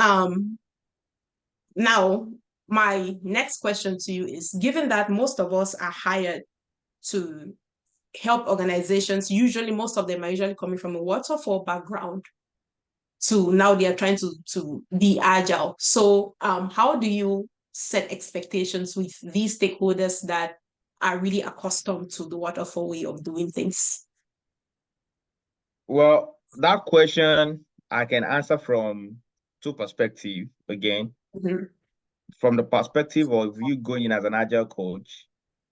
now my next question to you is, given that most of us are hired to help organizations, usually most of them are usually coming from a waterfall background, to now they are trying to be agile. So how do you set expectations with these stakeholders that are really accustomed to the waterfall way of doing things? Well, that question I can answer from two perspectives again. Mm-hmm. From the perspective of you going in as an agile coach,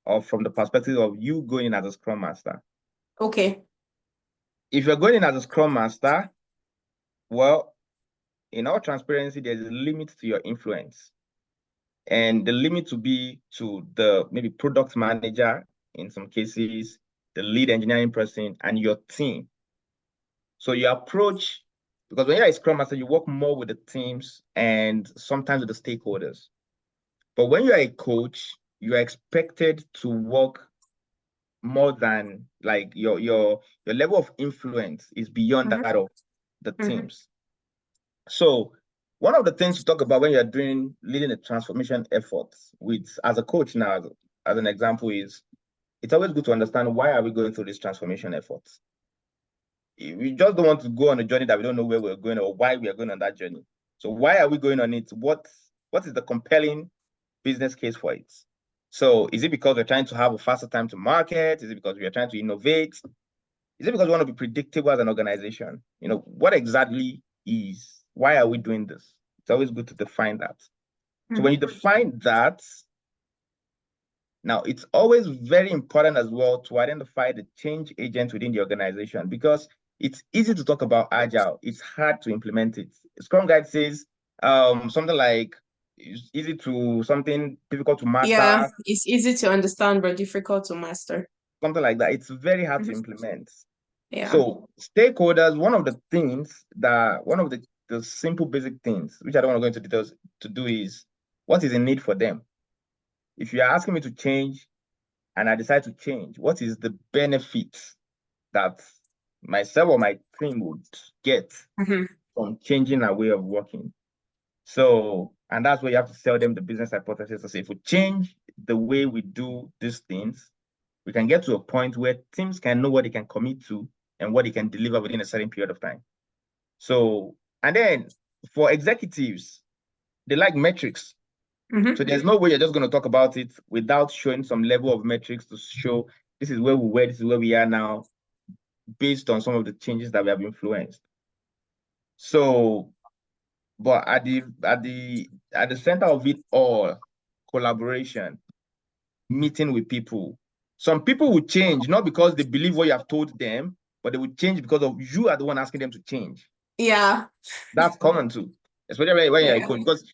or from the perspective of you going in as a Scrum Master. Okay. If you're going in as a Scrum Master, well, in all transparency, there's a limit to your influence. And the limit to be to the maybe product manager, in some cases, the lead engineering person, and your team. So your approach, because when you're a Scrum Master, you work more with the teams and sometimes with the stakeholders. But when you're a coach, you are expected to work more than, like, your level of influence is beyond Mm-hmm. that of the Mm-hmm. teams. So one of the things to talk about when you're leading a transformation effort as a coach now, as an example, is it's always good to understand, why are we going through this transformation efforts? We just don't want to go on a journey that we don't know where we're going or why we are going on that journey. So why are we going on it? What is the compelling business case for it? So is it because we're trying to have a faster time to market? Is it because we are trying to innovate? Is it because we want to be predictable as an organization? What exactly why are we doing this? It's always good to define that. So when you define that, now it's always very important as well to identify the change agent within the organization, because it's easy to talk about agile. It's hard to implement it. Scrum Guide says something like, it's easy to something difficult to master. Yeah, it's easy to understand but difficult to master. Something like that. It's very hard to implement. Yeah. So stakeholders, one of the simple basic things, which I don't want to go into details to do, is what is the need for them? If you are asking me to change and I decide to change, what is the benefit that myself or my team would get from changing our way of working? So, and that's where you have to sell them the business hypothesis to say, if we change the way we do these things, we can get to a point where teams can know what they can commit to and what they can deliver within a certain period of time. So, and then for executives, they like metrics. So there's no way you're just going to talk about it without showing some level of metrics to show this is where we were, this is where we are now, based on some of the changes that we have influenced. So, but at the center of it all, collaboration, meeting with people. Some people will change not because they believe what you have told them, but they will change because of you are the one asking them to change. Yeah. That's common too, especially when you're a coach, because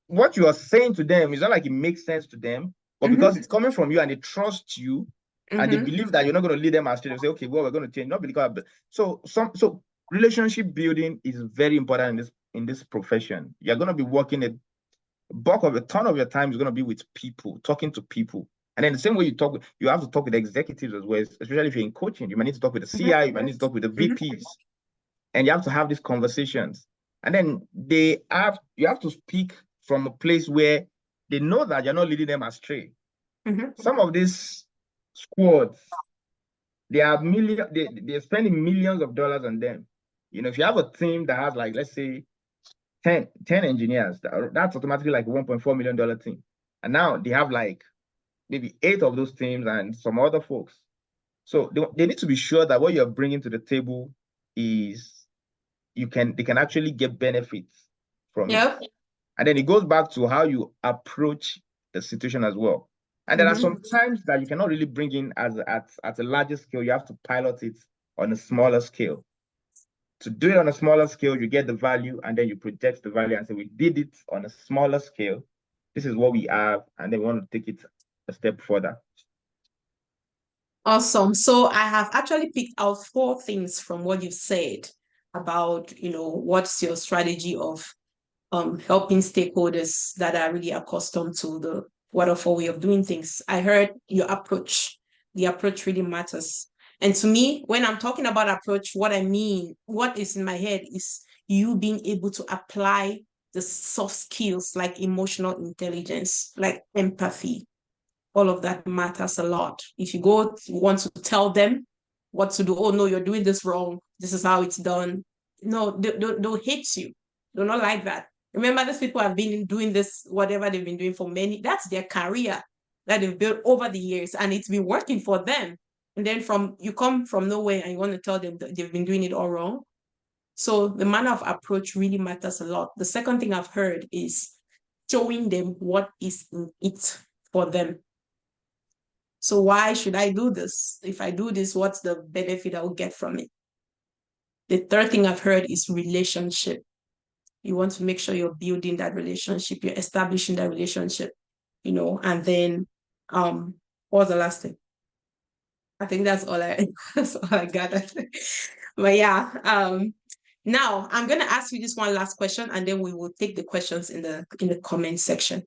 what you are saying to them is not like it makes sense to them, but because it's coming from you and they trust you and they believe that you're not going to lead them astray, they say, okay, well, we're going to change, not because so relationship building is very important in this profession. You're going to be working a ton of your time is going to be with people, talking to people. And then the same way you have to talk with executives as well, especially if you're in coaching. You might need to talk with the CI, you might need to talk with the VPs, and you have to have these conversations. And then you have to speak from a place where they know that you're not leading them astray. Some of these squads, they're spending millions of dollars on them. If you have a team that has, like, let's say 10 engineers, that's automatically like a $1.4 million team. And now they have like maybe 8 of those teams and some other folks. So they need to be sure that what you're bringing to the table is they can actually get benefits from it. And then it goes back to how you approach the situation as well. And there are some times that you cannot really bring in at a larger scale. You have to pilot it on a smaller scale. To do it on a smaller scale, you get the value and then you project the value and say, we did it on a smaller scale. This is what we have, and then we want to take it a step further. Awesome. So I have actually picked out 4 things from what you said about, what's your strategy of helping stakeholders that are really accustomed to the waterfall way of doing things. I heard your approach. The approach really matters. And to me, when I'm talking about approach, what I mean, what is in my head is you being able to apply the soft skills like emotional intelligence, like empathy. All of that matters a lot. If you want to tell them what to do, oh no, you're doing this wrong, this is how it's done. No, they'll hate you. They're not like that. Remember, these people have been doing this, whatever they've been doing for that's their career that they've built over the years, and it's been working for them. And then you come from nowhere and you want to tell them that they've been doing it all wrong. So the manner of approach really matters a lot. The second thing I've heard is showing them what is in it for them. So why should I do this? If I do this, what's the benefit I will get from it? The third thing I've heard is relationship. You want to make sure you're building that relationship, you're establishing that relationship, and then what's the last thing? I think that's all I got. But yeah, now I'm gonna ask you this one last question, and then we will take the questions in the comment section.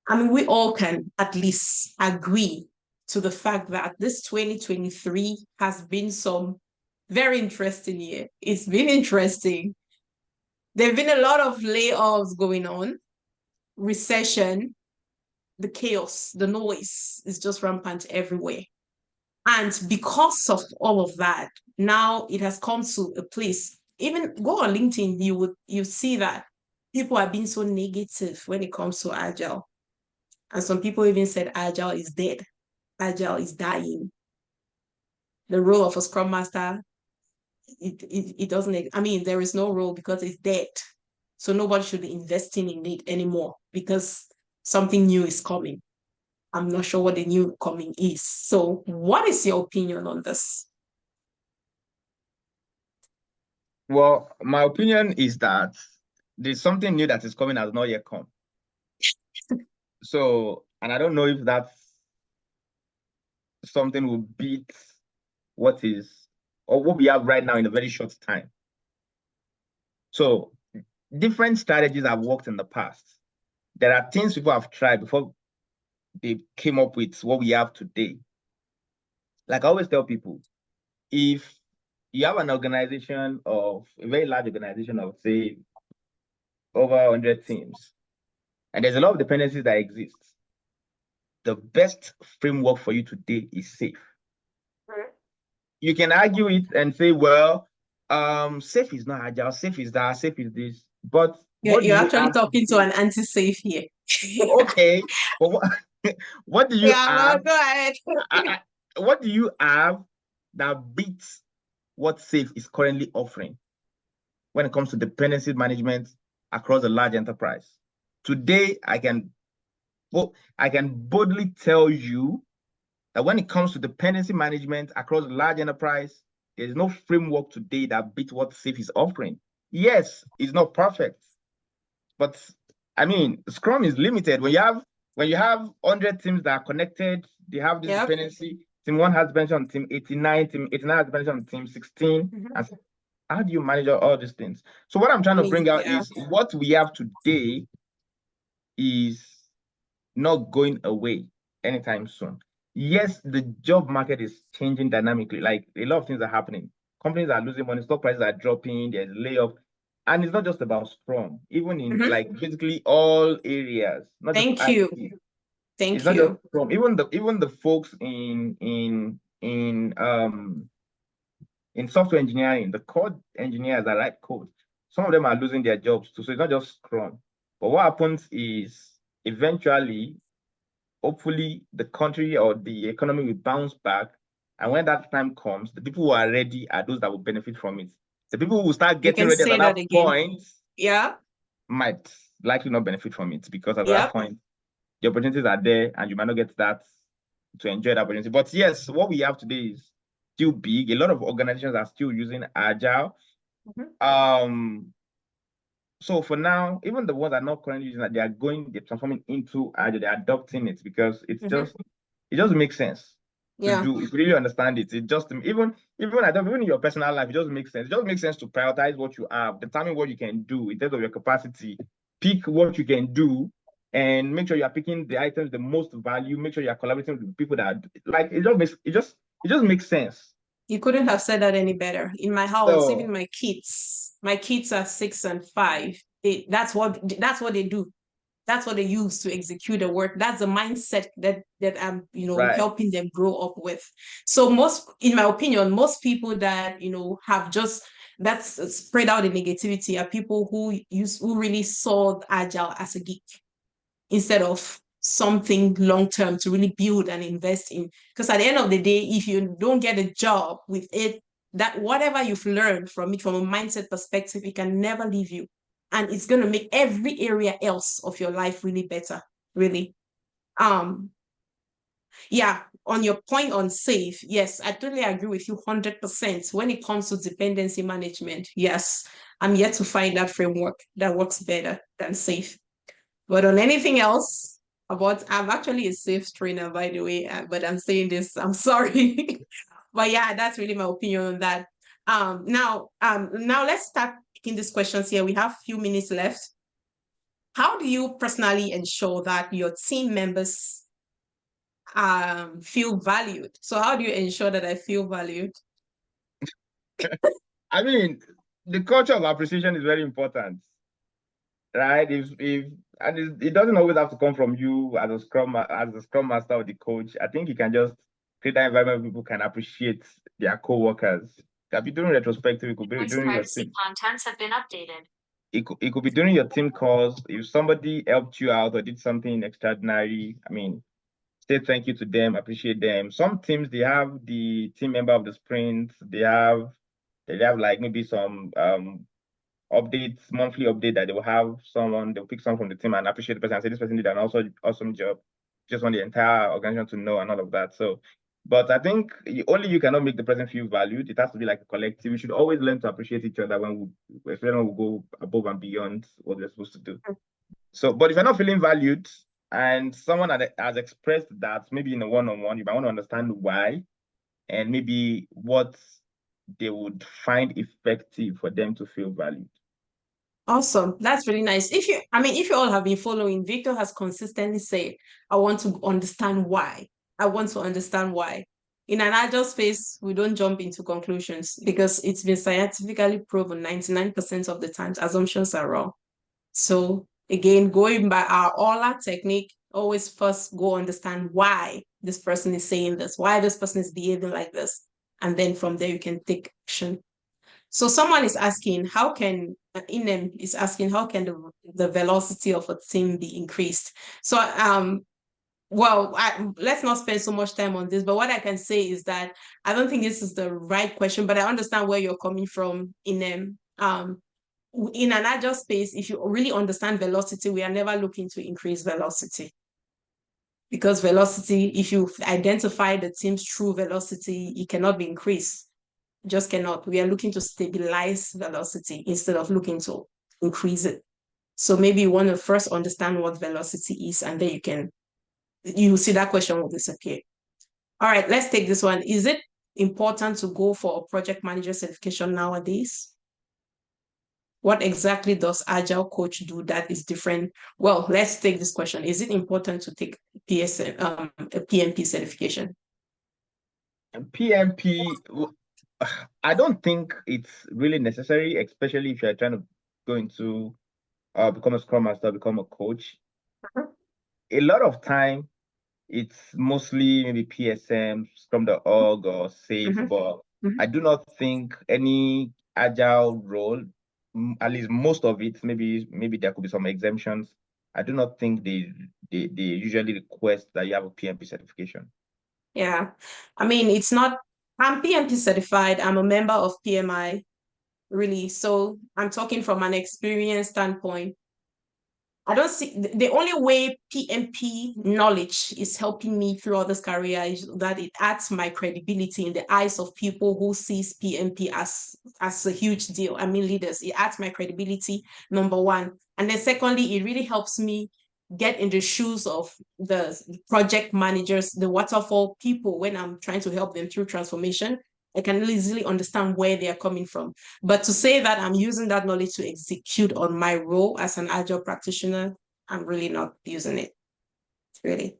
I mean, we all can at least agree to the fact that this 2023 has been some very interesting year. It's been interesting. There have been a lot of layoffs going on, recession, the chaos, the noise is just rampant everywhere. And because of all of that, now it has come to a place, even go on LinkedIn, you see that people are being so negative when it comes to Agile. And some people even said Agile is dead. Agile is dying. The role of a Scrum Master, it doesn't, there is no role because it's dead. So nobody should be investing in it anymore because something new is coming. I'm not sure what the new coming is. So what is your opinion on this? Well, my opinion is that there's something new that is coming has not yet come. So, and I don't know if that's something will beat what we have right now in a very short time. So different strategies have worked in the past. There are things people have tried before they came up with what we have today. Like I always tell people, if you have an organization of a very large organization of say over 100 teams, and there's a lot of dependencies that exist, the best framework for you today is SAFe. You can argue it and say, well, SAFe is not Agile, SAFe is that, SAFe is this, but you're actually talking to an anti-SAFe here. Okay, but what do you have? Go ahead. What do you have that beats what SAFe is currently offering when it comes to dependency management across a large enterprise? Today, I can boldly tell you that when it comes to dependency management across a large enterprise, there's no framework today that beats what SAFe is offering. Yes, it's not perfect, but Scrum is limited. When you have 100 teams that are connected, they have this dependency. Team 1 has dependency on team 89, team 89 has dependency on team 16. And how do you manage all these things? So what I'm trying to bring out is what we have today is not going away anytime soon. Yes, the job market is changing dynamically. Like a lot of things are happening. Companies are losing money, stock prices are dropping, there's layoff. And it's not just about Scrum, even in like basically all areas. Thank you. It's not just Scrum. Even the folks in software engineering, the code engineers that write code, some of them are losing their jobs too. So it's not just Scrum. But what happens is eventually, hopefully, the country or the economy will bounce back. And when that time comes, the people who are ready are those that will benefit from it. The people who will start You getting can ready at say that that again. point Yeah. might likely not benefit from it, because at Yep. that point, the opportunities are there and you might not get that to enjoy the opportunity. But yes, what we have today is still big. A lot of organizations are still using Agile. So for now, even the ones that are not currently using that, they're transforming into Agile, they're adopting it because it just makes sense to do. If you really understand it, it just even in your personal life, it just makes sense. It just makes sense to prioritize what you have, determine what you can do in terms of your capacity, pick what you can do, and make sure you are picking the items the most value. Make sure you are collaborating with people that like it just makes sense. You couldn't have said that any better. In my house, even my kids are 6 and 5. That's what they do. That's what they use to execute the work. That's the mindset that I'm, helping them grow up with. So in my opinion, most people that, have just that's spread out the negativity are people who really saw Agile as a gig instead of something long-term to really build and invest in. Because at the end of the day, if you don't get a job with it, that whatever you've learned from it, from a mindset perspective, it can never leave you. And it's going to make every area else of your life really better, really. Yeah, on your point on SAFe, yes, I totally agree with you 100%. When it comes to dependency management, yes, I'm yet to find that framework that works better than SAFe. But on anything else, I'm actually a SAFe trainer, by the way, but I'm saying this, I'm sorry. But yeah, that's really my opinion on that. Now let's start picking these questions here. We have a few minutes left. How do you personally ensure that your team members feel valued? So how do you ensure that I feel valued? I mean, the culture of appreciation is very important, right? It doesn't always have to come from you as a Scrum Master or the coach. I think you can just create that environment where people can appreciate their co-workers. It could be during retrospective, it could be during your team. Contents have been updated. It could be during your team calls. If somebody helped you out or did something extraordinary, I mean, say thank you to them, appreciate them. Some teams, they have the team member of the sprint. They have like maybe some updates, monthly update that they'll pick someone from the team and appreciate the person and say this person did an awesome job. Just want the entire organization to know and all of that. So, but I think only you cannot make the person feel valued. It has to be like a collective. We should always learn to appreciate each other especially when we go above and beyond what we're supposed to do. So, but if you're not feeling valued and someone has expressed that maybe in a one-on-one, you might want to understand why and maybe what they would find effective for them to feel valued. Awesome. That's really nice. If you all have been following, Victor has consistently said, I want to understand why. I want to understand why. In an agile space, we don't jump into conclusions because it's been scientifically proven 99% of the times assumptions are wrong. So again, going by our technique, always first go understand why this person is saying this, why this person is behaving like this. And then from there, you can take action. So someone is asking, how can the velocity of a team be increased? So, let's not spend so much time on this, but what I can say is that I don't think this is the right question, but I understand where you're coming from in an agile space. If you really understand velocity, we are never looking to increase velocity. Because velocity, if you identify the team's true velocity, it cannot be increased. Just cannot. We are looking to stabilize velocity instead of looking to increase it. So maybe you want to first understand what velocity is, and then you see that question will disappear. All right, let's take this one. Is it important to go for a project manager certification nowadays? What exactly does Agile Coach do that is different? Well, let's take this question. Is it important to take a PMP certification? PMP, I don't think it's really necessary, especially if you're trying to go into become a Scrum Master, become a coach. A lot of time, it's mostly maybe PSM, Scrum.org or SAFe, but I do not think any Agile role, at least most of it, maybe there could be some exemptions, I do not think they usually request that you have a PMP certification. Yeah. I mean, it's not, I'm PMP certified. I'm a member of PMI, really. So I'm talking from an experience standpoint. I don't see the only way PMP knowledge is helping me throughout this career is that it adds my credibility in the eyes of people who sees PMP as a huge deal. I mean, leaders, it adds my credibility, number one. And then secondly, it really helps me get in the shoes of the project managers, the waterfall people when I'm trying to help them through transformation. I can easily understand where they are coming from. But to say that I'm using that knowledge to execute on my role as an agile practitioner, I'm really not using it, really.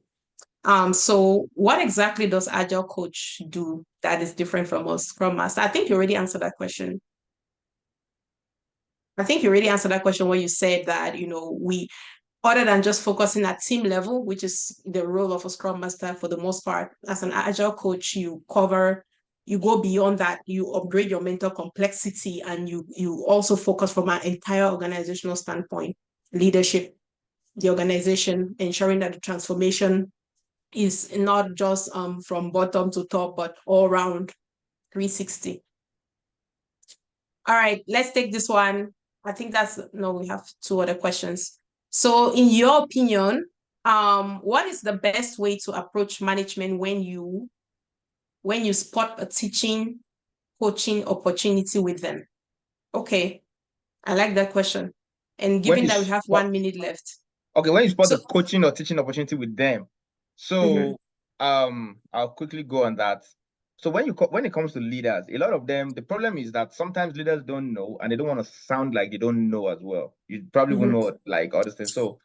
So what exactly does Agile Coach do that is different from a Scrum Master? I think you already answered that question. I think you already answered that question when you said that, we, other than just focusing at team level, which is the role of a Scrum Master for the most part, as an Agile Coach, you go beyond that, you upgrade your mental complexity, and you also focus from an entire organizational standpoint, leadership, the organization, ensuring that the transformation is not just from bottom to top, but all around 360. All right, let's take this one. I think we have two other questions. So in your opinion, what is the best way to approach management when you spot a teaching, coaching opportunity with them? Okay, I like that question. And given that we have 1 minute left. Okay, when you spot a coaching or teaching opportunity with them. So I'll quickly go on that. So when it comes to leaders, a lot of them, the problem is that sometimes leaders don't know and they don't want to sound like they don't know as well. You probably won't know like all these things. So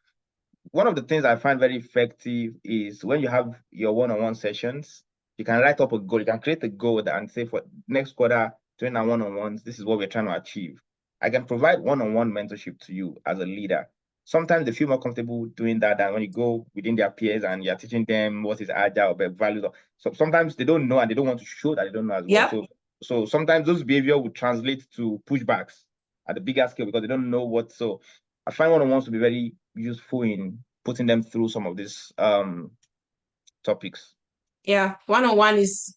one of the things I find very effective is when you have your one-on-one sessions, you can write up a goal. You can create a goal and say for next quarter, during our one-on-ones, this is what we're trying to achieve. I can provide one-on-one mentorship to you as a leader. Sometimes they feel more comfortable doing that than when you go within their peers and you're teaching them what is agile or values. So sometimes they don't know and they don't want to show that they don't know as well. So sometimes those behavior will translate to pushbacks at the bigger scale because they don't know what. So I find one-on-ones to be very useful in putting them through some of these topics. Yeah, one-on-one is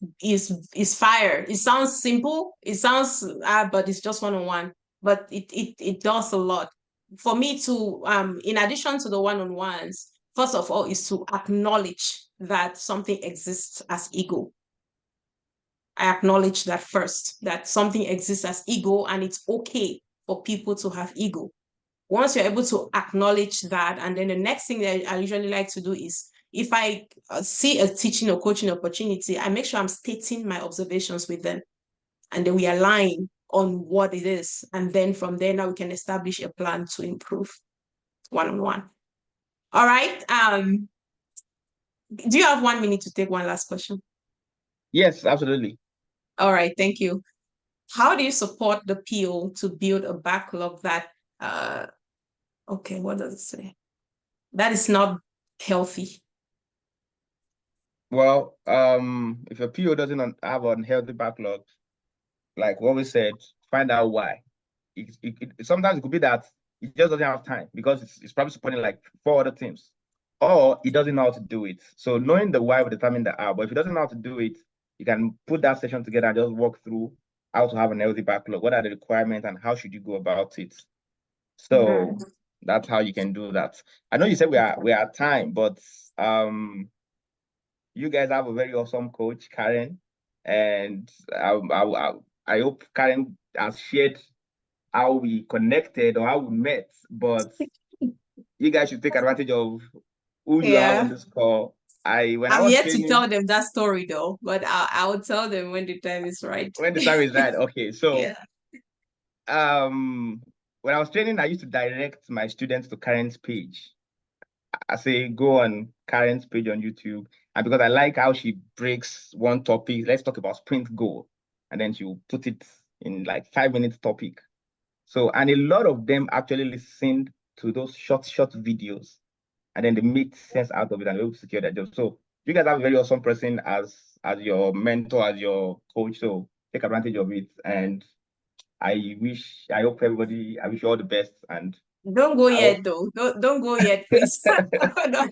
fire. It sounds simple. It sounds but it's just one-on-one. But it does a lot. For me to in addition to the one-on-ones, first of all, is to acknowledge that something exists as ego. I acknowledge that first, that something exists as ego, and it's okay for people to have ego. Once you're able to acknowledge that, and then the next thing that I usually like to do is, if I see a teaching or coaching opportunity, I make sure I'm stating my observations with them. And then we align on what it is. And then from there, now we can establish a plan to improve one-on-one. All right. Do you have 1 minute to take one last question? Yes, absolutely. All right. Thank you. How do you support the PO to build a backlog that, okay, what does it say? That is not healthy. Well, if a PO doesn't have an unhealthy backlog, like what we said, find out why. Sometimes it could be that he just doesn't have time because it's probably supporting like 4 other teams, or he doesn't know how to do it. So knowing the why will determine the how. But if he doesn't know how to do it, you can put that session together and just walk through how to have an healthy backlog. What are the requirements and how should you go about it? So that's how you can do that. I know you said we are at time, but you guys have a very awesome coach, Karen, and I hope Karen has shared how we connected or how we met, but you guys should take advantage of who you have on this call. I'm yet to tell them that story though, but I will tell them when the time is right. When the time is right. Okay. So when I was training, I used to direct my students to Karen's page. I say go on Karen's page on YouTube. And because I like how she breaks one topic, let's talk about sprint goal. And then she'll put it in like 5 minutes topic. So, and a lot of them actually listened to those short videos, and then they make sense out of it and be able to secure their job. So you guys have a very awesome person as your mentor, as your coach. So take advantage of it. And I wish you all the best and Don't go I hope. yet, though. Don't go yet, please. No,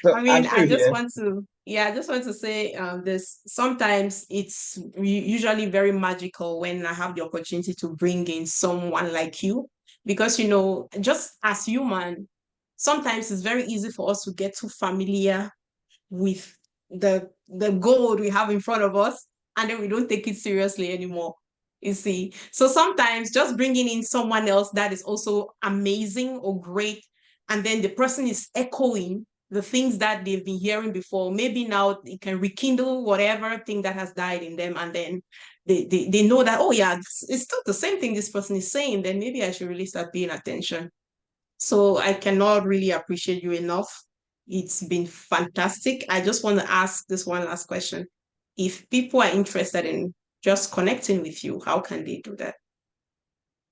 So I I'm mean, still I just here. want to, yeah, I just want to say this. Sometimes it's usually very magical when I have the opportunity to bring in someone like you, because, just as human, sometimes it's very easy for us to get too familiar with the goal we have in front of us, and then we don't take it seriously anymore, you see. So sometimes just bringing in someone else that is also amazing or great, and then the person is echoing the things that they've been hearing before, maybe now it can rekindle whatever thing that has died in them, and then they know that, oh yeah, it's still the same thing this person is saying, then maybe I should really start paying attention. So I cannot really appreciate you enough. It's been fantastic. I just want to ask this one last question. If people are interested in just connecting with you, how can they do that?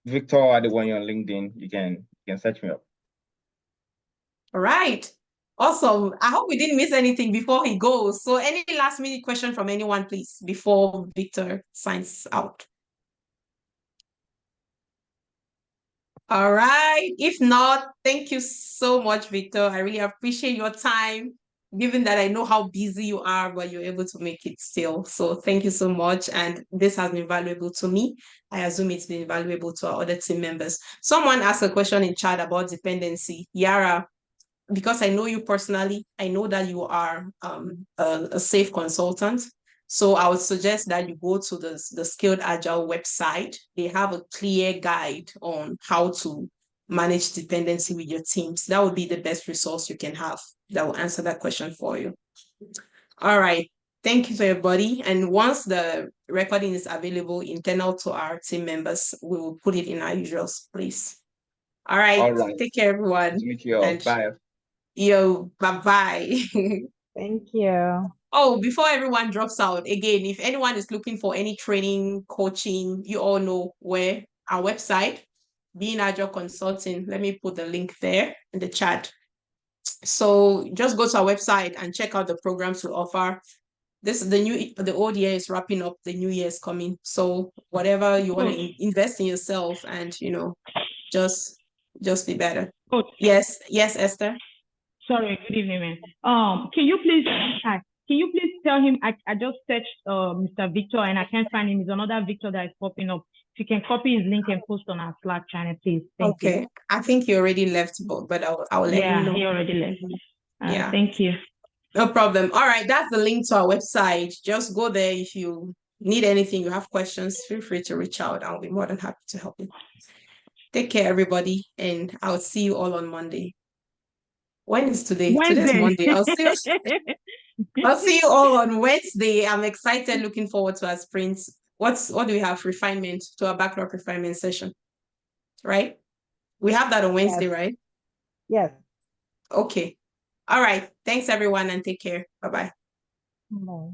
Victor Adewale on LinkedIn. You can search me up. All right. Awesome. I hope we didn't miss anything before he goes. So any last minute question from anyone, please, before Victor signs out? All right. If not, thank you so much, Victor. I really appreciate your time, given that I know how busy you are, but you're able to make it still. So thank you so much. And this has been valuable to me. I assume it's been valuable to our other team members. Someone asked a question in chat about dependency. Yara, because I know you personally, I know that you are a safe consultant. So I would suggest that you go to the Skilled Agile website. They have a clear guide on how to manage dependency with your teams. That would be the best resource you can have that will answer that question for you. All right. Thank you to everybody. And once the recording is available internal to our team members, we will put it in our usual place. All right. All right. Take care, everyone. Nice to meet you all. And Bye. yo, bye-bye. Thank you. Oh, before everyone drops out, again, if anyone is looking for any training, coaching, you all know where our website, Being Agile Consulting. Let me put the link there in the chat. So just go to our website and check out the programs we offer. This is the old year is wrapping up, the new year is coming. So whatever you want to invest in yourself and, just be better. Coach, Yes, Esther. sorry, good evening, man. Can you please tell him I just searched Mr. Victor and I can't find him. There's another Victor that is popping up. If you can copy his link and post on our Slack channel, please. Thank Okay. you. I think he already left, but I'll let him know. Yeah, he already left. Yeah. Thank you. No problem. All right, that's the link to our website. Just go there. If you need anything, you have questions, feel free to reach out. I'll be more than happy to help you. Take care, everybody, and I'll see you all on Monday. When is today? Today's Wednesday. Monday. I'll see you all on Wednesday. I'm excited, looking forward to our sprints. What do we have? Refinement, to our backlog refinement session, right? We have that on Wednesday, Yes. right? Yes. Okay. All right. Thanks, everyone, and take care. Bye-bye. Bye.